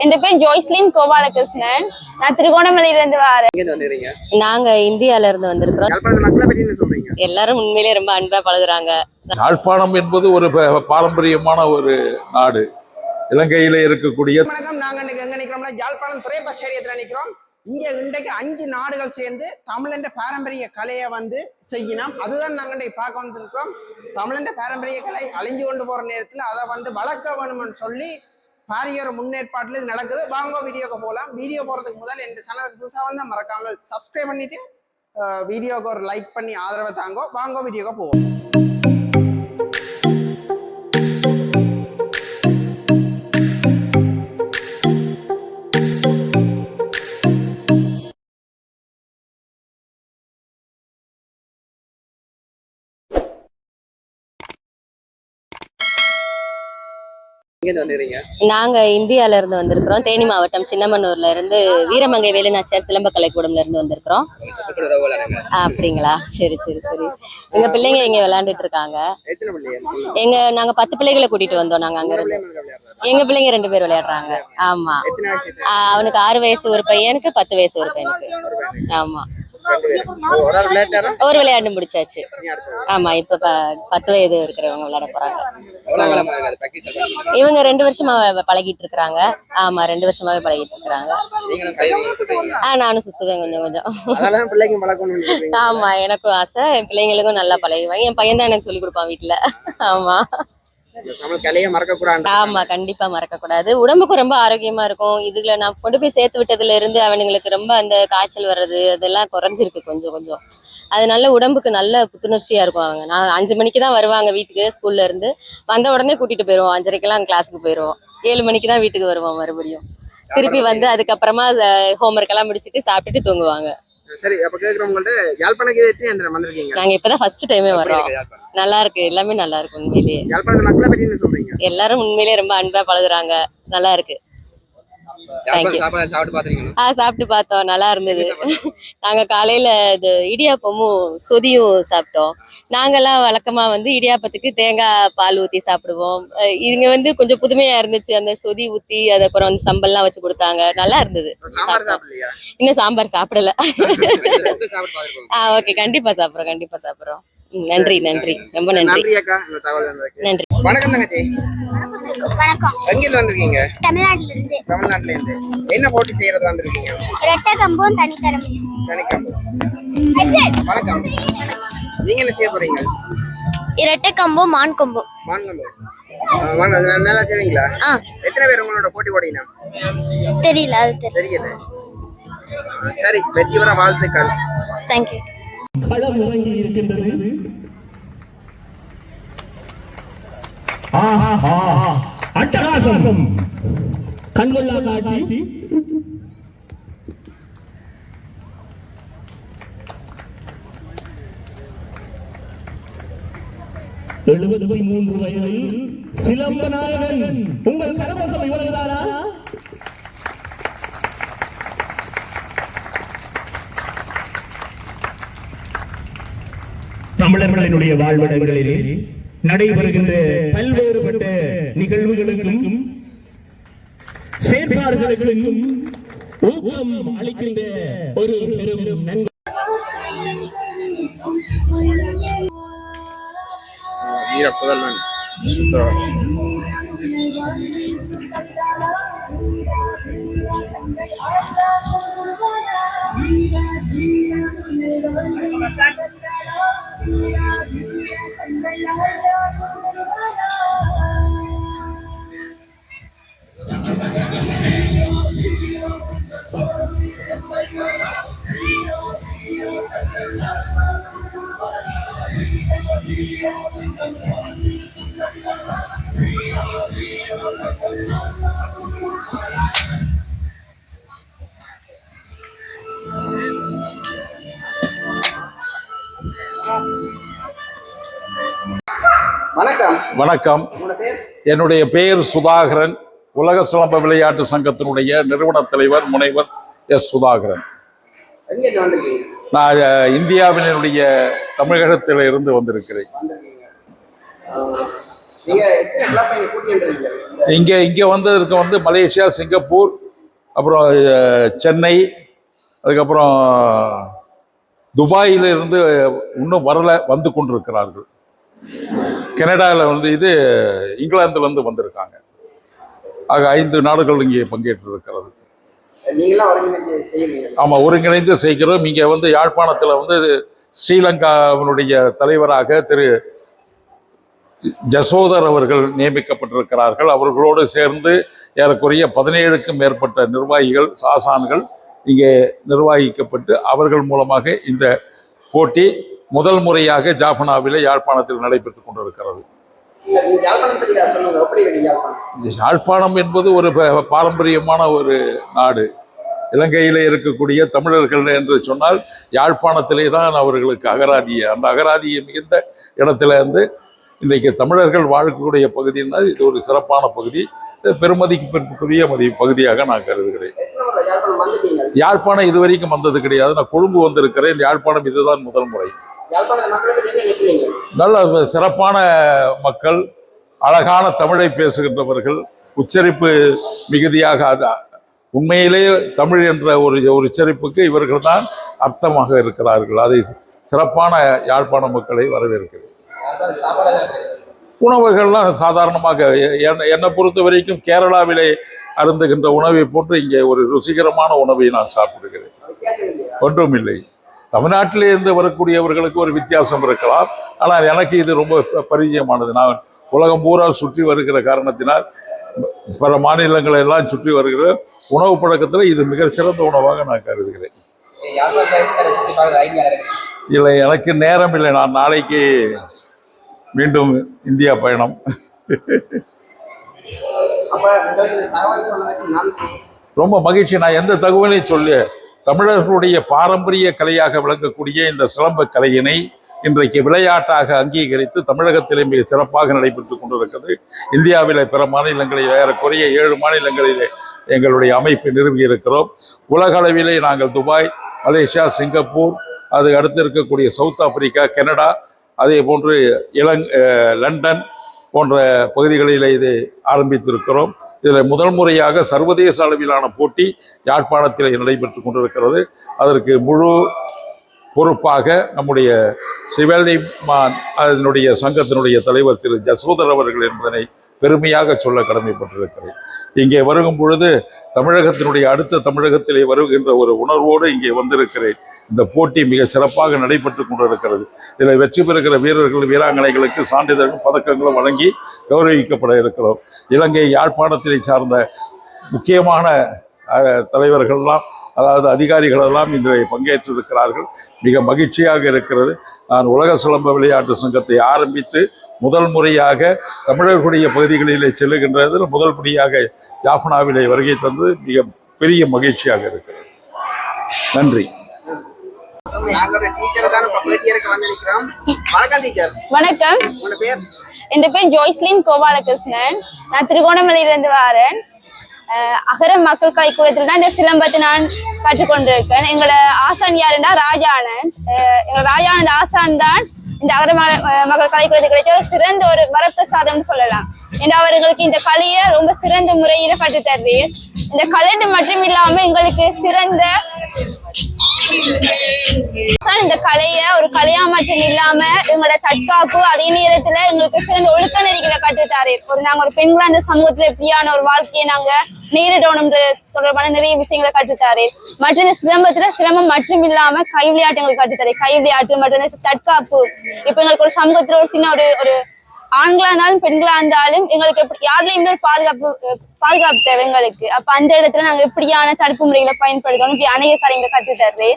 என் பேர் ஜோய்ஸ்லின் கோபாலகிருஷ்ணன். நான் திருகோணமலையிலிருந்து வரேன். நாங்க இந்தியால இருந்து வந்திருக்கிறோம். எல்லாரும் உண்மையிலே ரொம்ப அன்பா பழகுறாங்க. யாழ்ப்பாணம் என்பது ஒரு பாரம்பரியமான ஒரு நாடு. இலங்கையில இருக்கக்கூடிய வணக்கம். நாங்க இன்னைக்கு எங்க நிக்கிறோம்னா யாழ்ப்பாணம் துறை பஸ் ஸ்டேடியத்துல நிக்கிறோம். இங்க இன்றைக்கு 5 நாடுகள் சேர்ந்து தமிழண்ட பாரம்பரிய கலையை செய்யணும். அதுதான் நாங்க இன்றைக்கு பார்க்க வந்திருக்கிறோம். தமிழண்ட பாரம்பரிய கலை அழிஞ்சு கொண்டு போற நேரத்துல அதை வளர்க்க வேணும்னு சொல்லி பாரிய ஒரு முன்னேற்பாட்டுல இது நடக்குது. வாங்க வீடியோக்கு போகலாம். வீடியோ போறதுக்கு முதல் என் சேனலுக்கு புதுசா வந்தா மறக்காமல் சப்ஸ்கிரைப் பண்ணிட்டு வீடியோக்கு ஒரு லைக் பண்ணி ஆதரவை தாங்கோ. வாங்க வீடியோக்கு போவோம். நாங்க இந்தியால இருந்து வந்திருக்கிறோம். தேனி மாவட்டம் சின்னமனூர்ல இருந்து வீரமங்கை வேலுநாச்சியார் சிலம்ப கலைக்கூடம்ல இருந்து வந்திருக்கிறோம். அப்படிங்களா? சரி சரி சரி. எங்க பிள்ளைங்க இங்க விளையாண்டுட்டு இருக்காங்க. நாங்க 10 பிள்ளைகளை கூட்டிட்டு வந்தோம். நாங்க அங்க இருந்து எங்க பிள்ளைங்க 2 பேர் விளையாடுறாங்க. ஆமா, அவனுக்கு 6 வயசு ஒரு பையனுக்கு, 10 வயசு ஒரு பையனுக்கு. ஆமா, ஒரு விளையாண்டு முடிச்சாச்சு. ஆமா, இப்ப 10 வயது இருக்கிறவங்க விளையாட போறாங்க. இவங்க 2 வருஷமா பழகிட்டு இருக்கிறாங்க. ஆமா, 2 வருஷமாவே பழகிட்டு இருக்கிறாங்க. நானும் சுத்துவேன் கொஞ்சம் கொஞ்சம். ஆமா, எனக்கும் ஆசை. என் பிள்ளைங்களுக்கும் நல்லா பழகுவாங்க. என் பையன் தான் எனக்கு சொல்லி கொடுப்பான் வீட்டுல. ஆமா, ஆமா, கண்டிப்பா மறக்க கூடாது. உடம்புக்கும் ரொம்ப ஆரோக்கியமா இருக்கும். இதுல நான் கொண்டு போய் சேர்த்து விட்டதுல இருந்து அவனுங்களுக்கு ரொம்ப அந்த காய்ச்சல் வர்றது அதெல்லாம் குறைஞ்சிருக்கு கொஞ்சம் கொஞ்சம். அதனால உடம்புக்கு நல்ல புத்துணர்ச்சியா இருக்கும். அவங்க நான் 5 மணிக்கு தான் வருவாங்க வீட்டுக்கு ஸ்கூல்ல இருந்து. வந்த உடனே கூட்டிட்டு போயிருவோம். 5:30க்கெல்லாம் கிளாஸுக்கு போயிருவோம். 7 மணிக்கு தான் வீட்டுக்கு வருவோம். மறுபடியும் திருப்பி வந்து அதுக்கப்புறமா ஹோம்ஒர்க் எல்லாம் முடிச்சுட்டு சாப்பிட்டுட்டு தூங்குவாங்க. சரி, அப்ப கேக்குறவங்கள்ட்ட யாழ்ப்பாணத்துக்கு எத்தனை அந்த வந்திருக்கீங்க? நாங்க இப்பதான் ஃபர்ஸ்ட் டைமே வரோம். நல்லா இருக்கு, எல்லாமே நல்லா இருக்கு. உண்மையிலேயே யாழ்ப்பாணத்து மக்களை பத்தி என்ன சொல்றீங்க? எல்லாரும் உண்மையிலேயே ரொம்ப அன்பா பழகுறாங்க. நல்லா இருக்கு. சாப்பிட்டு பார்த்தோம், நல்லா இருந்தது. நாங்க காலையில இது இடியாப்பமும் சொதியும் சாப்பிட்டோம். நாங்கெல்லாம் வழக்கமா இடியாப்பத்துக்கு தேங்காய் பால் ஊத்தி சாப்பிடுவோம். இங்க கொஞ்சம் புதுமையா இருந்துச்சு. அந்த சொதி ஊத்தி அது அப்புறம் சம்பல்லாம் வச்சு கொடுத்தாங்க. நல்லா இருந்தது. இன்னும் சாம்பார் சாப்பிடல. ஓகே, கண்டிப்பா சாப்பிடுறோம், கண்டிப்பா சாப்பிடுறோம். நன்றி நன்றி, ரொம்ப நன்றி. நன்றி. வணக்கம் தங்கச்சி. வணக்கம். எங்கிருந்து வந்திருக்கீங்க? தமிழ்நாட்டுல இருந்து. தமிழ்நாட்டுல இருந்து என்ன போட்டி செய்யறது வந்திருக்கீங்க? ரெட்டை கம்பும் தனிக்கரம்பு. தனிக்கம்பு. வணக்கம். நீங்க என்ன செய்ய போறீங்க? இரட்டை கம்பும் மான் கொம்பும். மான் கொம்பு. நல்லா செய்வீங்களா? எத்தனை பேர் உங்களோட போட்டி போட்டீங்க? தெரியல, அது தெரியல. சரி, வெற்றி பெற வாழ்த்துக்கள். தேங்க்யூ. பழம் இறங்கி இருக்கின்றது. அட்டகாசம் கண்கொள்ளா காட்சி. எழுபத்தி வயதில் சிலம்பநாயகன் உங்கள் கரவசம் இவர்களாரா? தமிழர்களினுடைய வாழ்விடங்களிலே நடைபெறுகின்ற பல்வேறுபட்ட நிகழ்வுகளுக்கும் செயற்பாடுகளுக்கும் ஊக்கம் அளிக்கின்ற ஒரு பெரும் நன்மை. வீர புதல்வன் வணக்கம். வணக்கம். என்னுடைய பெயர் சுதாகரன். உலக சிலம்ப விளையாட்டு சங்கத்தினுடைய நிறுவன தலைவர் முனைவர் எஸ் சுதாகரன். நான் இந்தியாவினுடைய தமிழகத்தில் இருந்து வந்திருக்கிறேன். இங்கே வந்ததற்கு வந்து மலேசியா, சிங்கப்பூர், அப்புறம் சென்னை, அதுக்கப்புறம் துபாயில இருந்து இன்னும் வரல, வந்து கொண்டிருக்கிறார்கள். கனடாவில் வந்து இங்கிலாந்துலேருந்து வந்திருக்காங்க. ஆக 5 நாடுகள் இங்கே பங்கேற்று இருக்கிறது. ஆமாம், ஒருங்கிணைந்து செய்கிறோம். இங்கே வந்து யாழ்ப்பாணத்தில் வந்து ஸ்ரீலங்காவினுடைய தலைவராக திரு ஜசோதர் அவர்கள் நியமிக்கப்பட்டிருக்கிறார்கள். அவர்களோடு சேர்ந்து ஏறக்குறைய 17க்கும் மேற்பட்ட நிர்வாகிகள், ஆசான்கள் இங்கே நிர்வகிக்கப்பட்டு அவர்கள் மூலமாக இந்த போட்டி முதல் முறையாக ஜாஃபனாவிலே யாழ்ப்பாணத்தில் நடைபெற்றுக் கொண்டிருக்கிறது. யாழ்ப்பாணம் என்பது ஒரு பாரம்பரியமான ஒரு நாடு. இலங்கையிலே இருக்கக்கூடிய தமிழர்கள் என்று சொன்னால் யாழ்ப்பாணத்திலே தான் அவர்களுக்கு அகராதியை, அந்த அகராதியை மிகுந்த இடத்துல இருந்து இன்றைக்கு தமிழர்கள் வாழக்கூடிய பகுதின்னா இது ஒரு சிறப்பான பகுதி. பெருமதிக்குரிய பகுதியாக நான் கருதுகிறேன். யாழ்ப்பாணம் இதுவரைக்கும் வந்தது கிடையாது. நான் கொழும்பு வந்திருக்கிறேன். யாழ்ப்பாணம் இதுதான் முதல் முறை. நல்ல சிறப்பான மக்கள், அழகான தமிழை பேசுகின்றவர்கள், உச்சரிப்பு மிகுதியாக உண்மையிலேயே தமிழ் என்ற ஒரு உச்சரிப்புக்கு இவர்கள் தான் அர்த்தமாக இருக்கிறார்கள். அதை சிறப்பான யாழ்ப்பாண மக்களை வரவேற்கிறேன். உணவுகள்லாம் சாதாரணமாக என்னை பொறுத்த வரைக்கும் கேரளாவிலே அருந்துகின்ற உணவை போன்று இங்கே ஒரு ருசிகரமான உணவை நான் சாப்பிடுகிறேன். ஒன்றும் இல்லை. தமிழ்நாட்டிலே இருந்து வரக்கூடியவர்களுக்கு ஒரு வித்தியாசம் இருக்கலாம். ஆனால் எனக்கு இது ரொம்ப பரிச்சயமானது. நான் உலகம் பூரா சுற்றி வருகிற காரணத்தினால் பல மாநிலங்களை எல்லாம் சுற்றி வருகிற உணவு பழக்கத்தில் இது மிக சிறந்த உணவாக நான் கருதுகிறேன். இல்லை, எனக்கு நேரம் இல்லை. நான் நாளைக்கு மீண்டும் இந்தியா பயணம். ரொம்ப மகிழ்ச்சி. நான் எந்த தகவலையும் சொல்லி தமிழர்களுடைய பாரம்பரிய கலையாக விளங்கக்கூடிய இந்த சிலம்ப கலையினை இன்றைக்கு விளையாட்டாக அங்கீகரித்து தமிழகத்திலே மிக சிறப்பாக நடைபெற்றுக் கொண்டிருக்கிறது. இந்தியாவிலே பிற மாநிலங்களில் ஏறக்குறைய 7 மாநிலங்களிலே எங்களுடைய அமைப்பை நிறுவி இருக்கிறோம். உலக அளவிலே நாங்கள் துபாய், மலேசியா, சிங்கப்பூர், அது அடுத்து இருக்கக்கூடிய சவுத் ஆப்பிரிக்கா, கனடா, அதே போன்று லண்டன் போன்ற பகுதிகளில் இதை ஆரம்பித்திருக்கிறோம். இதில் முதல் முறையாக சர்வதேச அளவிலான போட்டி யாழ்ப்பாணத்தில் நடைபெற்று கொண்டிருக்கிறது. அதற்கு முழு பொறுப்பாக நம்முடைய சிவலிமான் அதனுடைய சங்கத்தினுடைய தலைவர் திரு ஜசோதர் அவர்கள் என்பதனை பெருமையாக சொல்ல கடமைப்பட்டிருக்கிறேன். இங்கே வருகும் பொழுது தமிழகத்தினுடைய அடுத்த தமிழகத்திலே வருகின்ற ஒரு உணர்வோடு இங்கே வந்திருக்கிறேன். இந்த போட்டி மிக சிறப்பாக நடைபெற்று கொண்டிருக்கிறது. இதில் வெற்றி பெறுகிற வீரர்கள், வீராங்கனைகளுக்கு சான்றிதழும் பதக்கங்களும் வழங்கி கௌரவிக்கப்பட இருக்கிறோம். இலங்கை யாழ்ப்பாணத்தினை சார்ந்த முக்கியமான தலைவர்கள்லாம், அதாவது அதிகாரிகளெல்லாம் இதில் பங்கேற்றிருக்கிறார்கள். மிக மகிழ்ச்சியாக இருக்கிறது. நான் உலக சிலம்ப விளையாட்டு சங்கத்தை ஆரம்பித்து முதல் முறையாக தமிழர்களுடைய பகுதிகளிலே செல்லுகின்றதில் முதல் படியாக ஜாஃபனாவிலே வருகை தந்து மிக பெரிய மகிழ்ச்சியாக இருக்கிறது. நன்றி. வணக்கம். என் பேர் ஜோய்ஸ்லின் கோபாலகிருஷ்ணன். நான் திருகோணமலையிலிருந்து வரேன். அகர மக்கள் கலைக்கூடத்தில் தான் இந்த சிலம்பத்தை நான் கற்றுக்கொண்டிருக்கேன். எங்களோட ஆசான் யாருன்னா ராஜானந்த். எங்களோட ராஜானந்த் ஆசான் தான் இந்த அகர மக்கள் கலைக்கூடத்தில் கிடைச்ச ஒரு சிறந்த ஒரு வரப்பிரசாதம்னு சொல்லலாம். ஏன்னா அவர்களுக்கு இந்த கலையை ரொம்ப சிறந்த முறையில கற்றுத்தருது. இந்த கலை மட்டும் இல்லாம எங்களுக்கு சிறந்த இந்த கலைய ஒரு கலையா மட்டும் இல்லாம எங்களோட தற்காப்பு, அதே நேரத்துல எங்களுக்கு சிறந்த ஒழுக்க நெறிகளை கற்றுத்தாரு. நாங்க ஒரு பெண்களா அந்த சமூகத்துல எப்படியான ஒரு வாழ்க்கையை நாங்க நேரிடணும்ன்ற தொடர்பான நிறைய விஷயங்களை கற்றுத்தாரு. மற்றும் இந்த சிலம்பம் மட்டும் இல்லாம கை விளையாட்டு எங்களுக்கு கற்றுத்தாரு. கை விளையாட்டு மற்றும் தற்காப்பு. இப்ப எங்களுக்கு ஒரு சமூகத்துல ஒரு சின்ன ஒரு ஆண்களா இருந்தாலும் பெண்களா இருந்தாலும் எங்களுக்கு எப்படி யாருலயும் ஒரு பாதுகாப்பு தேவை எங்களுக்கு. அப்ப அந்த இடத்துல நாங்க எப்படியான தடுப்பு முறைகளை பயன்படுத்தணும், இப்படி அநேக காரியங்களை கற்றுத்தர்றது.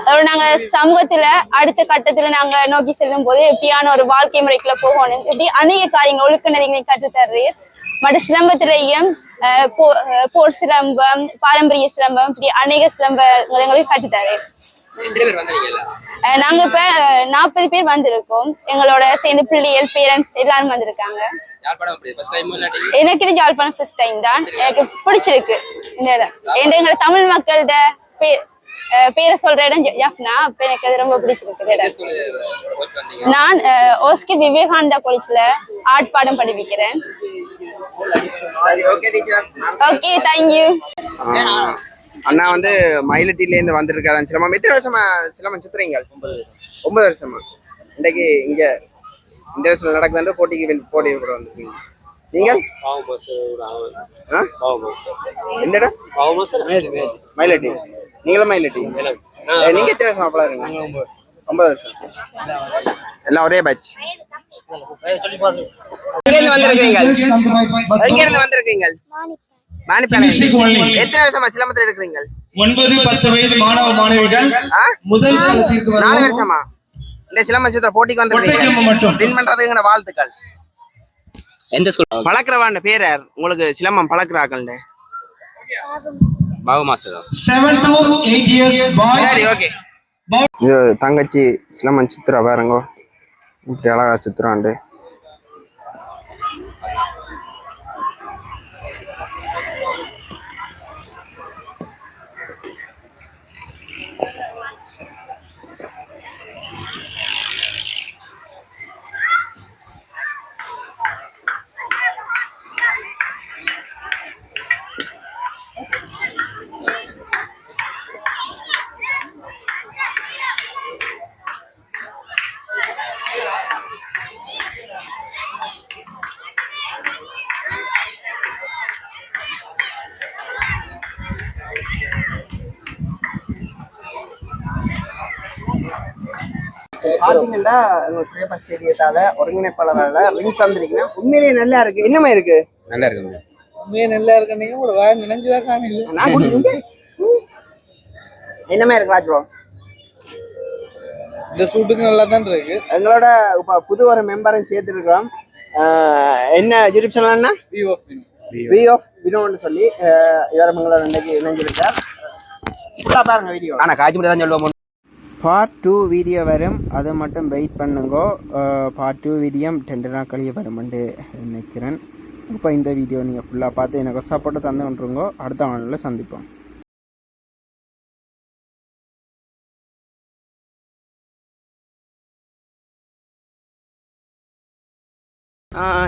அதோட நாங்க சமூகத்துல அடுத்த கட்டத்துல நாங்க நோக்கி செல்லும் போது எப்படியான ஒரு வாழ்க்கை முறைக்குள்ள போகணும், இப்படி அநேக காரியங்கள் ஒழுக்க நெறிகளை கற்றுத்தர்றது. மற்றும் சிலம்பத்திலேயும் போர் சிலம்பம், பாரம்பரிய சிலம்பம், இப்படி அநேக சிலம்பங்களை எங்களுக்கு கற்றுத்தர்றது. நாங்க இப்ப 40 பேர் வந்திருக்கோம். எங்களோட சேர்ந்து பிள்ளைகள், பேரண்ட்ஸ் எல்லாரும் வந்திருக்காங்க. எனக்கு இது யாழ்ப்பாணம் ஃபர்ஸ்ட் டைம் தான். எனக்கு பிடிச்சிருக்கு இந்த இடம். எங்களோட தமிழ் மக்களோட பேரை சொல்ற இடம் ஜாஃப்னா. அப்ப எனக்கு அது ரொம்ப பிடிச்சிருக்கு இடம். நான் ஓஸ்கிர் விவேகானந்தா காலேஜ்ல ஆர்ட் பாடம் படிப்பிக்கிறேன். சரி ஓகே டீச்சர். Okay thank you. அண்ணா வந்து மயிலட்டில இருந்து வந்திருக்காரு சிலம்பம். எத்தனை வருஷமா சிலம்பம் சுத்துறீங்க? 9 வருஷமா. இன்னைக்கு இங்க இன்டர்நேஷனல் நடக்குதுன்ற போட்டிக்கு போட்டி கூட வந்திருக்கீங்க. நீங்கள் என்னடா மயிலட்டி? நீங்களும் மயிலட்டி? நீங்க எத்தனை வருஷமா பழகுறீங்க? 9 வருஷம். எல்லாம் ஒரே பேட்ச். எங்க இருந்து வந்திருக்கீங்க? எங்க இருந்து வந்திருக்கீங்க? மானிப்பாளையம். எத்தனை வருஷமா சிலம்பத்தில் இருக்கிறீங்க? 9-10 வயது மாணவ மாணவிகள் முதல் 4 வருஷமா இந்த சிலம்ப சுத்த போட்டிக்கு வந்திருக்கீங்க. வின் பண்றதுக்கு வாழ்த்துக்கள். எந்த ஸ்கூல் பழக்கிறவான்னு பேர் உங்களுக்கு சிலம்பம் பழக்கிறார்கள்? Babu master 7 to 8 years boys. சரி ஓகே. இது தங்கச்சி சிலம்பம் சித்திரா பாருங்க, இப்படி அழகா சித்திராண்டு. பாத்தீங்கன்னா பிரேபா ஸ்டேடியத்தால ஒருங்கிணைப்பாளரால ரிங்ஸ் வந்திருக்கீங்கன்னா உண்மையிலேயே நல்லா இருக்கு. என்னமா இருக்கு? நல்லா இருக்குங்க. உண்மையே நல்லா இருக்கு. நீங்க கூட வாய் நினைஞ்சுதான் காணல. நான் குடிங்க. என்னமா இருக்கு ராஜ் ப்ரோ? இந்த சூட்டுக்கு நல்லா தான் இருக்கு. எங்களோட இப்ப புது ஒரு மெம்பரும் சேர்த்துருக்கிறோம். என்ன யூடியூப் சேனல்னா வி ஆஃப் வினோன்னு சொல்லி இவர் எங்களோட இன்னைக்கு இணைஞ்சிருக்கார். பாருங்க வீடியோ. ஆனா காட்சி மட்டும் தான் சொல்லுவோம். பார்ட் 2 வீடியோ வரும், அதை மட்டும் வெயிட் பண்ணுங்க. பார்ட் 2 வீடியோ 2 நாள் கழிய வரும்னு நினைக்கிறேன். இப்போ இந்த வீடியோ நீங்கள் ஃபுல்லாக பார்த்து எனக்கு சப்போர்ட்டை தந்து கொண்டுருங்கோ. அடுத்த நாளில் சந்திப்போம்.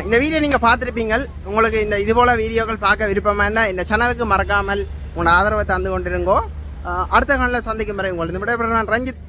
இந்த வீடியோ நீங்கள் பார்த்துருப்பீங்க. உங்களுக்கு இந்த இதுபோல் வீடியோக்கள் பார்க்க விருப்பமாக இருந்தால் இந்த சேனலுக்கு மறக்காமல் உங்களோட ஆதரவை தந்து கொண்டிருங்கோ. அடுத்த காலில் சந்திக்கும் வரை உங்களுக்கு இந்த விட நான் ரஞ்சித்.